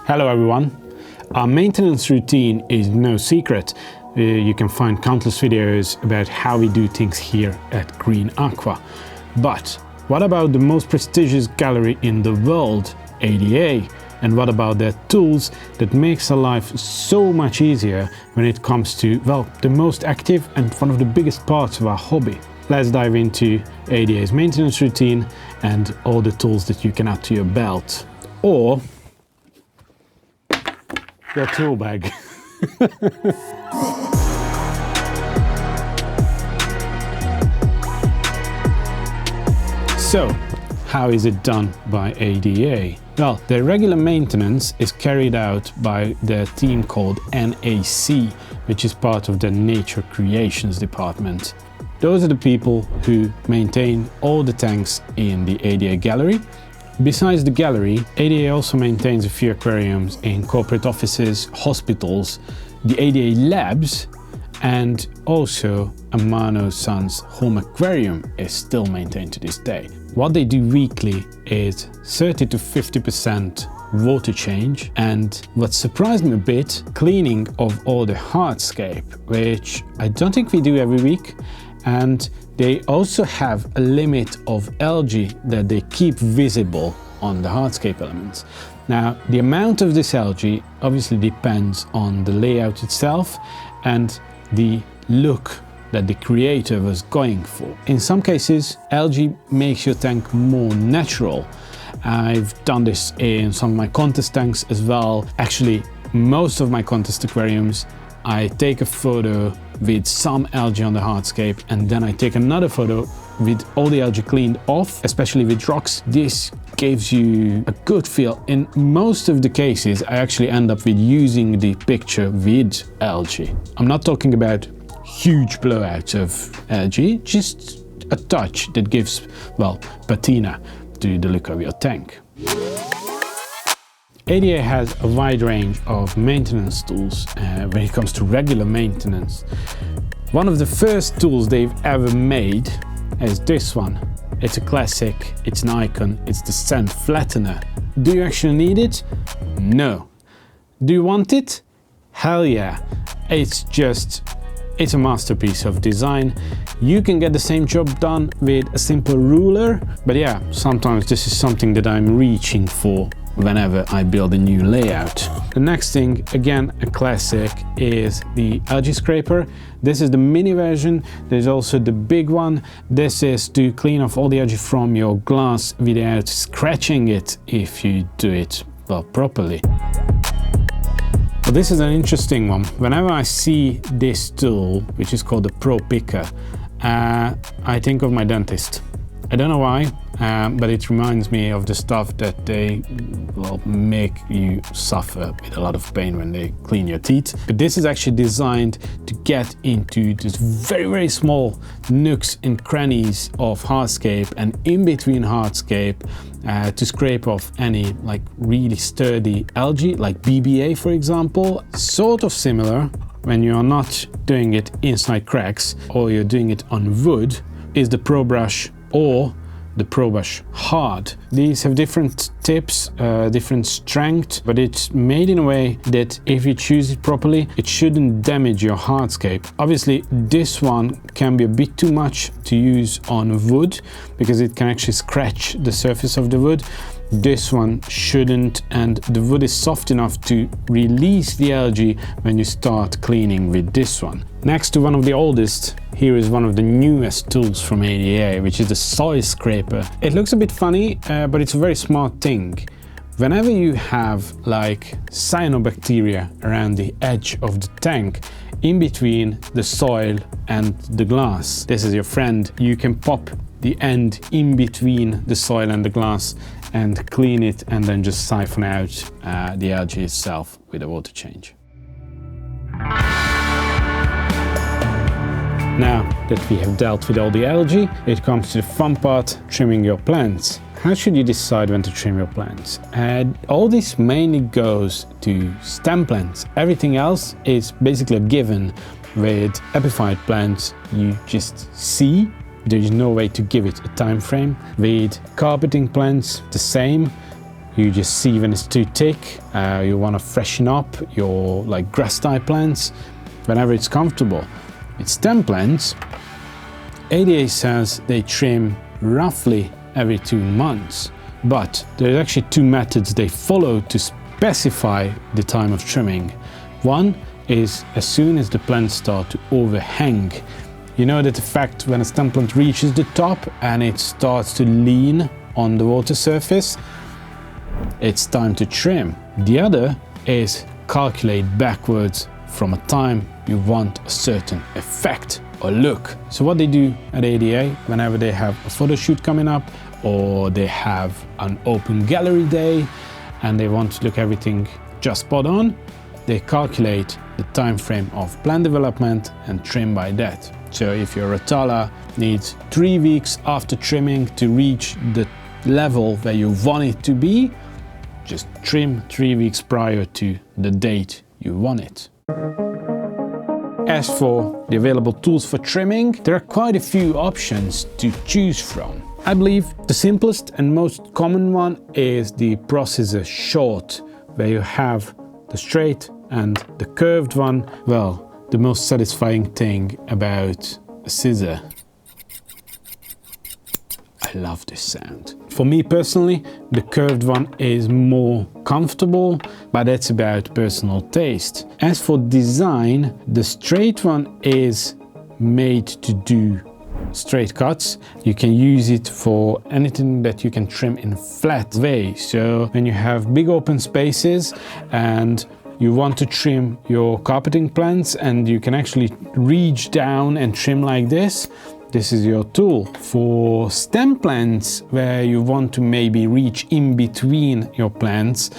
Hello everyone. Our maintenance routine is no secret. You can find countless videos about how we do things here at Green Aqua. But what about the most prestigious gallery in the world, ADA? And what about their tools that makes our life so much easier when it comes to, well, the most active and one of the biggest parts of our hobby? Let's dive into ADA's maintenance routine and all the tools that you can add to your belt. Or your tool bag. So, how is it done by ADA? Well, the regular maintenance is carried out by the team called NAC, which is part of the Nature Creations department. Those are the people who maintain all the tanks in the ADA gallery. Besides the gallery, ADA also maintains a few aquariums in corporate offices, hospitals, the ADA labs, and also Amano Son's home aquarium is still maintained to this day. What they do weekly is 30 to 50% water change, and what surprised me a bit, cleaning of all the hardscape, which I don't think we do every week. And they also have a limit of algae that they keep visible on the hardscape elements. Now, the amount of this algae obviously depends on the layout itself and the look that the creator was going for. In some cases, algae makes your tank more natural. I've done this in some of my contest tanks as well. Actually, most of my contest aquariums, I take a photo with some algae on the hardscape and then I take another photo with all the algae cleaned off, especially with rocks. This gives you a good feel. In most of the cases, I actually end up with using the picture with algae. I'm not talking about huge blowouts of algae, just a touch that gives, well, patina to the look of your tank. ADA has a wide range of maintenance tools when it comes to regular maintenance. One of the first tools they've ever made is this one. It's a classic, it's an icon, it's the Sand Flattener. Do you actually need it? No. Do you want it? Hell yeah. It's a masterpiece of design. You can get the same job done with a simple ruler, but yeah, sometimes this is something that I'm reaching for whenever I build a new layout. The next thing, again a classic, is the algae scraper. This is the mini version. There's also the big one. This is to clean off all the algae from your glass without scratching it if you do it, well, properly. But this is an interesting one. Whenever I see this tool, which is called the Pro Picker, I think of my dentist. I don't know why, but it reminds me of the stuff that they, well, make you suffer with a lot of pain when they clean your teeth. But this is actually designed to get into this very, very small nooks and crannies of hardscape and in between hardscape to scrape off any like really sturdy algae, like BBA for example. Sort of similar when you're not doing it inside cracks or you're doing it on wood is the Pro Brush or the Pro Brush Hard. These have different tips, different strength, but it's made in a way that if you choose it properly, it shouldn't damage your hardscape. Obviously, this one can be a bit too much to use on wood because it can actually scratch the surface of the wood. This one shouldn't, and the wood is soft enough to release the algae when you start cleaning with this one. Next to one of the oldest, here is one of the newest tools from ADA, which is the soil scraper. It looks a bit funny, but it's a very smart thing. Whenever you have like cyanobacteria around the edge of the tank, in between the soil and the glass, this is your friend. You can pop the end in between the soil and the glass and clean it and then just siphon out the algae itself with a water change. Now that we have dealt with all the algae, it comes to the fun part, trimming your plants. How should you decide when to trim your plants? And all this mainly goes to stem plants. Everything else is basically a given. With epiphyte plants, you just see. There is no way to give it a time frame. With carpeting plants, the same. You just see when it's too thick. You want to freshen up your like grass type plants whenever it's comfortable. With stem plants, ADA says they trim roughly every 2 months, but there's actually 2 methods they follow to specify the time of trimming. One is as soon as the plants start to overhang. You know that the fact when a stem plant reaches the top and it starts to lean on the water surface, it's time to trim. The other is calculate backwards from a time you want a certain effect or look. So what they do at ADA whenever they have a photo shoot coming up, or they have an open gallery day and they want to look everything just spot on, they calculate the time frame of plant development and trim by that. So if your Rotala needs 3 weeks after trimming to reach the level where you want it to be, just trim 3 weeks prior to the date you want it. As for the available tools for trimming, there are quite a few options to choose from. I believe the simplest and most common one is the Processor Short, where you have the straight and the curved one. Well, the most satisfying thing about a scissor. I love this sound. For me personally, the curved one is more comfortable, but that's about personal taste. As for design, the straight one is made to do straight cuts. You can use it for anything that you can trim in a flat way. So when you have big open spaces and you want to trim your carpeting plants and you can actually reach down and trim like this, this is your tool. For stem plants where you want to maybe reach in between your plants,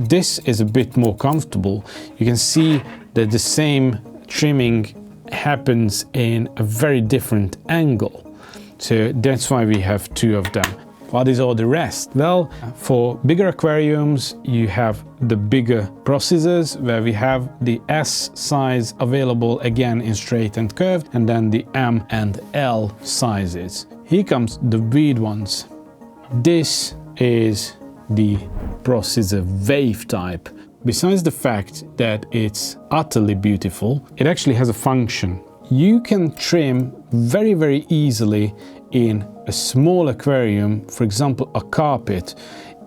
this is a bit more comfortable. You can see that the same trimming happens in a very different angle. So that's why we have 2 of them. What is all the rest? Well, for bigger aquariums, you have the bigger processors where we have the S size available again in straight and curved, and then the M and L sizes. Here comes the weird ones. This is the processor wave type. Besides the fact that it's utterly beautiful, it actually has a function. You can trim very, very easily in a small aquarium, for example a carpet.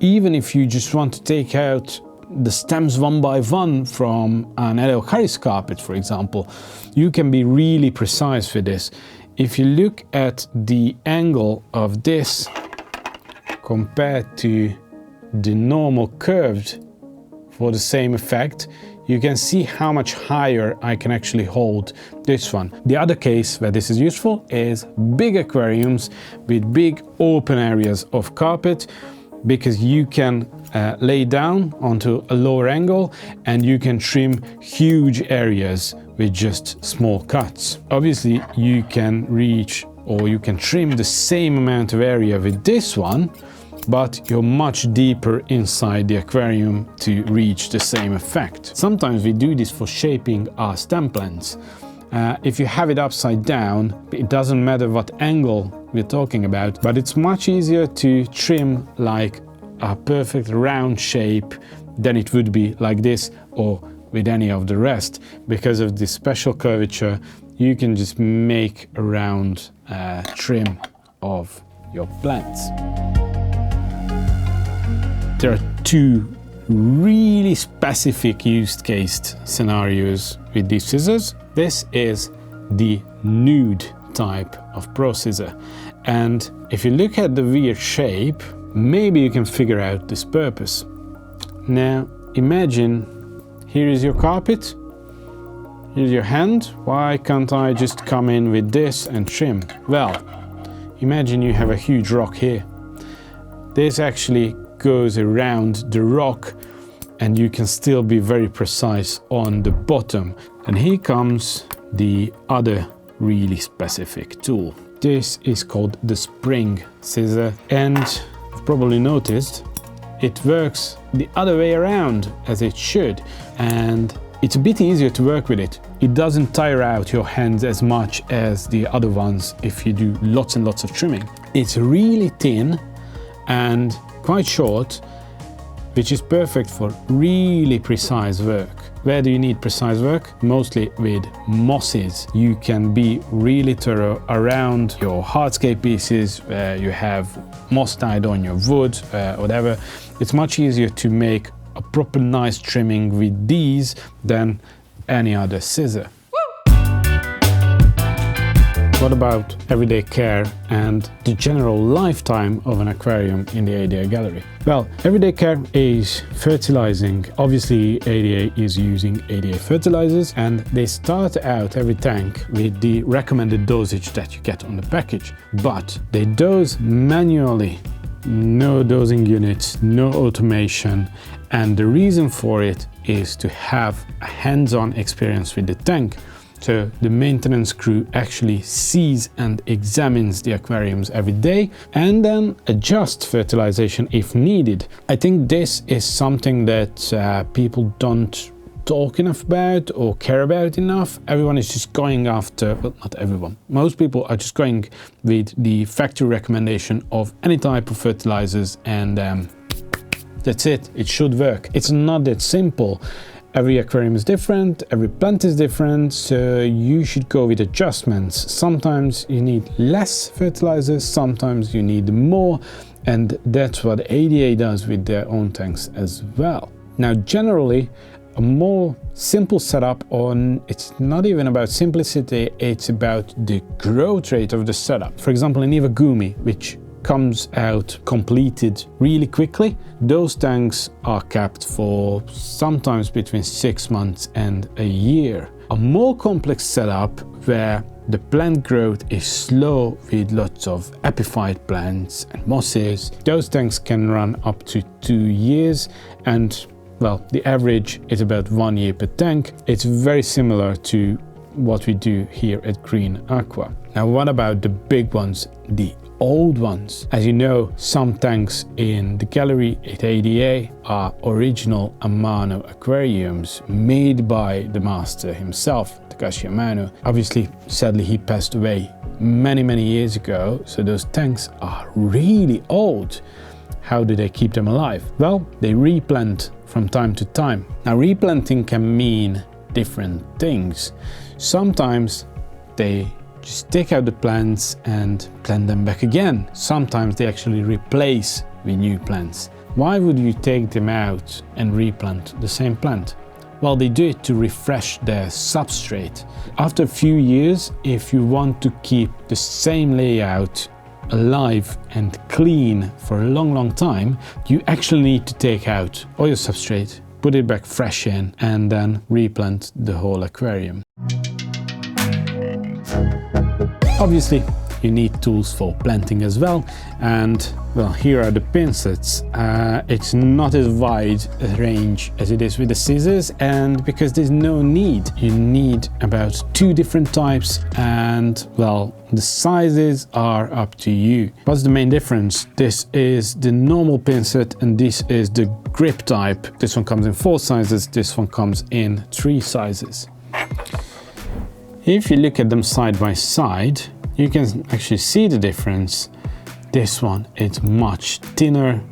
Even if you just want to take out the stems one by one from an Harris carpet, for example, you can be really precise with this. If you look at the angle of this compared to the normal curved for the same effect, you can see how much higher I can actually hold this one. The other case where this is useful is big aquariums with big open areas of carpet, because you can lay down onto a lower angle and you can trim huge areas with just small cuts. Obviously you can reach or you can trim the same amount of area with this one, but you're much deeper inside the aquarium to reach the same effect. Sometimes we do this for shaping our stem plants. If you have it upside down, it doesn't matter what angle we're talking about, but it's much easier to trim like a perfect round shape than it would be like this or with any of the rest. Because of this special curvature, you can just make a round trim of your plants. There are 2 really specific use case scenarios with these scissors. This is the nude type of processor, and if you look at the weird shape, maybe you can figure out this purpose. Now imagine here is your carpet, here's your hand. Why can't I just come in with this and trim? Well, imagine you have a huge rock here. This actually goes around the rock and you can still be very precise on the bottom. And here comes the other really specific tool. This is called the spring scissor, and you've probably noticed it works the other way around as it should, and it's a bit easier to work with it. It doesn't tire out your hands as much as the other ones if you do lots and lots of trimming. It's really thin and quite short, which is perfect for really precise work. Where do you need precise work? Mostly with mosses. You can be really thorough around your hardscape pieces where you have moss tied on your wood, whatever. It's much easier to make a proper nice trimming with these than any other scissor. What about everyday care and the general lifetime of an aquarium in the ADA gallery? Well, everyday care is fertilizing. Obviously, ADA is using ADA fertilizers, and they start out every tank with the recommended dosage that you get on the package, but they dose manually. No dosing units, no automation, and the reason for it is to have a hands-on experience with the tank. So the maintenance crew actually sees and examines the aquariums every day and then adjusts fertilization if needed. I think this is something that people don't talk enough about or care about enough. Everyone is just going after, well, not everyone. Most people are just going with the factory recommendation of any type of fertilizers, and that's it. It should work. It's not that simple. Every aquarium is different, every plant is different, so you should go with adjustments. Sometimes you need less fertilizers, sometimes you need more, and that's what ADA does with their own tanks as well. Now, generally, a more simple setup it's not even about simplicity, it's about the growth rate of the setup. For example, in Iwagumi, which comes out completed really quickly, those tanks are kept for sometimes between 6 months and a year. A more complex setup where the plant growth is slow with lots of epiphyte plants and mosses, those tanks can run up to 2 years, and well, the average is about 1 year per tank. It's very similar to what we do here at Green Aqua. Now, what about the big ones, the old ones? As you know, some tanks in the gallery at ADA are original Amano aquariums made by the master himself, Takashi Amano. Obviously, sadly, he passed away many years ago, so those tanks are really old. How do they keep them alive? Well, they replant from time to time. Now, replanting can mean different things. Sometimes they just take out the plants and plant them back again. Sometimes they actually replace with new plants. Why would you take them out and replant the same plant? Well, they do it to refresh their substrate. After a few years, if you want to keep the same layout alive and clean for a long time, you actually need to take out all your substrate, put it back fresh in, and then replant the whole aquarium. Obviously, you need tools for planting as well, and well, here are the pincets. It's not as wide a range as it is with the scissors, and because there's no need, you need about 2 different types, and well, the sizes are up to you. What's the main difference? This is the normal pincet and this is the grip type. This one comes in 4 sizes, this one comes in 3 sizes. If you look at them side by side, you can actually see the difference. This one is much thinner,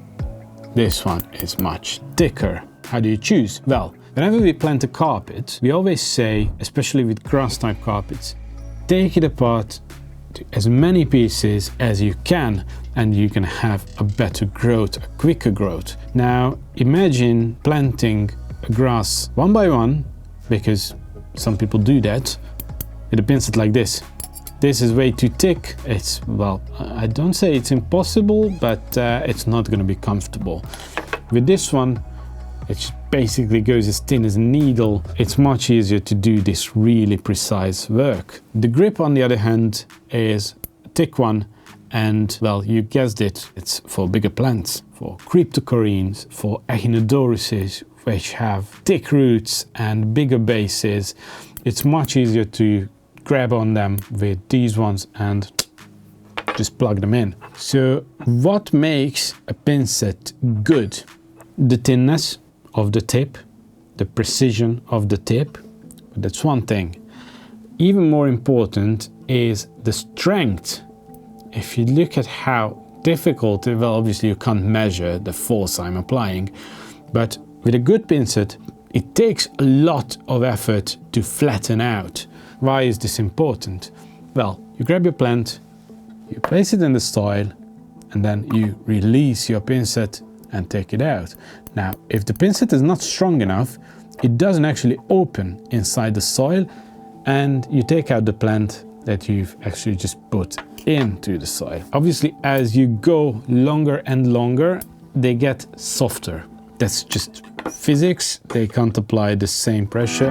this one is much thicker. How do you choose? Well, whenever we plant a carpet, we always say, especially with grass type carpets, take it apart to as many pieces as you can, and you can have a better growth, a quicker growth. Now, imagine planting a grass one by one, because some people do that, with a pincet like this. This is way too thick. It's, well, I don't say it's impossible, but it's not going to be comfortable. With this one, it basically goes as thin as a needle. It's much easier to do this really precise work. The grip, on the other hand, is a thick one, and well, you guessed it, it's for bigger plants, for cryptocorynes, for echinodoruses, which have thick roots and bigger bases. It's much easier to grab on them with these ones and just plug them in. So what makes a pincet good? The thinness of the tip, the precision of the tip, that's one thing. Even more important is the strength. If you look at how difficult, well, obviously you can't measure the force I'm applying, But with a good pincet, it takes a lot of effort to flatten out. Why is this important? Well, you grab your plant, you place it in the soil, and then you release your pincet and take it out. Now, if the pincet is not strong enough, it doesn't actually open inside the soil, and you take out the plant that you've actually just put into the soil. Obviously, as you go longer and longer, they get softer. That's just physics. They can't apply the same pressure.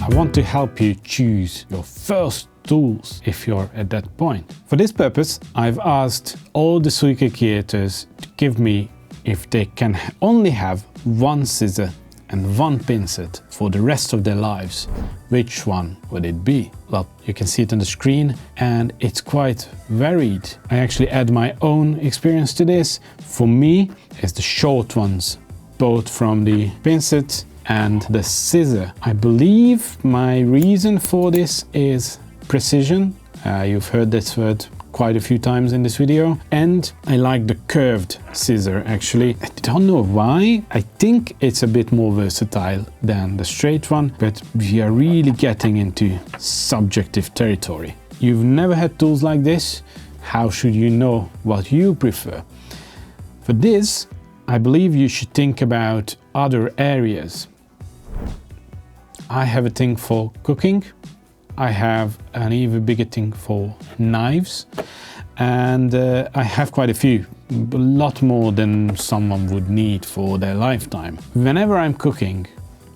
I want to help you choose your first tools if you're at that point. For this purpose, I've asked all the Suica creators to give me if they can only have one scissor and one pincet for the rest of their lives. Which one would it be? Well, you can see it on the screen and it's quite varied. I actually add my own experience to this. For me, it's the short ones, both from the pincet and the scissor. I believe my reason for this is precision. You've heard this word quite a few times in this video, and I like the curved scissor actually. I don't know why. I think it's a bit more versatile than the straight one, but we are really getting into subjective territory. You've never had tools like this. How should you know what you prefer? For this, I believe you should think about other areas. I have a thing for cooking. I have an even bigger thing for knives, and I have quite a few, a lot more than someone would need for their lifetime. Whenever I'm cooking,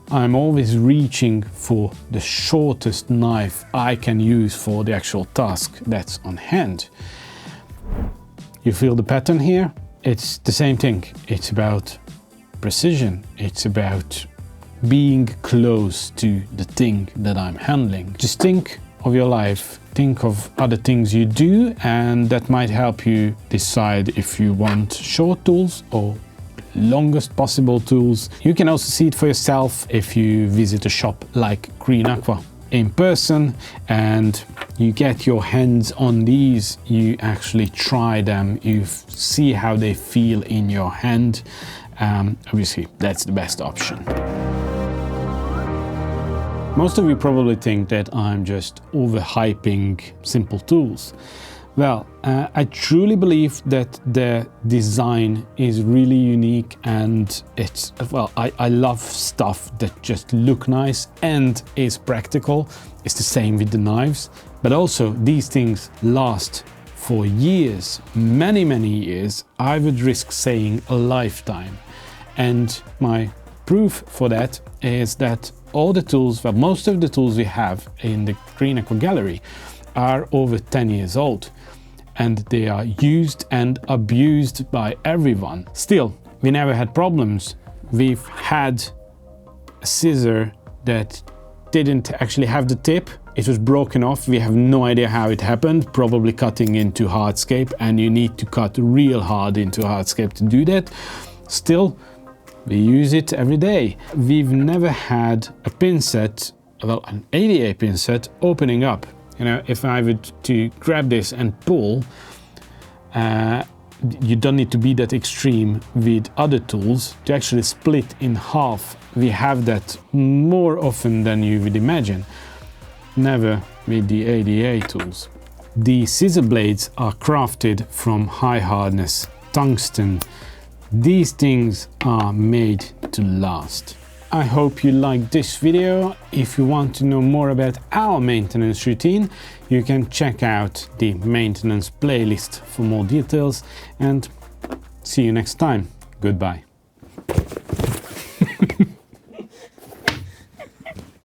I'm always reaching for the shortest knife I can use for the actual task that's on hand. You feel the pattern here? It's the same thing. It's about precision. It's about being close to the thing that I'm handling. Just think of your life, think of other things you do, and that might help you decide if you want short tools or longest possible tools. You can also see it for yourself if you visit a shop like Green Aqua in person and you get your hands on these, you actually try them, you see how they feel in your hand. Obviously, that's the best option. Most of you probably think that I'm just overhyping simple tools. Well, I truly believe that the design is really unique, and it's, well, I love stuff that just look nice and is practical. It's the same with the knives, but also these things last for years, many years. I would risk saying a lifetime. And my proof for that is that all the tools, well, most of the tools we have in the Green Aqua gallery are over 10 years old, and they are used and abused by everyone. Still, we never had problems. We've had a scissor that didn't actually have the tip. It was broken off. We have no idea how it happened, probably cutting into hardscape, and you need to cut real hard into hardscape to do that. Still, we use it every day. We've never had a pincet, well, an ADA pincet opening up. You know, if I were to grab this and pull, you don't need to be that extreme with other tools to actually split in half. We have that more often than you would imagine. Never with the ADA tools. The scissor blades are crafted from high hardness tungsten. These things are made to last. I hope you liked this video. If you want to know more about our maintenance routine, you can check out the maintenance playlist for more details, and see you next time. Goodbye.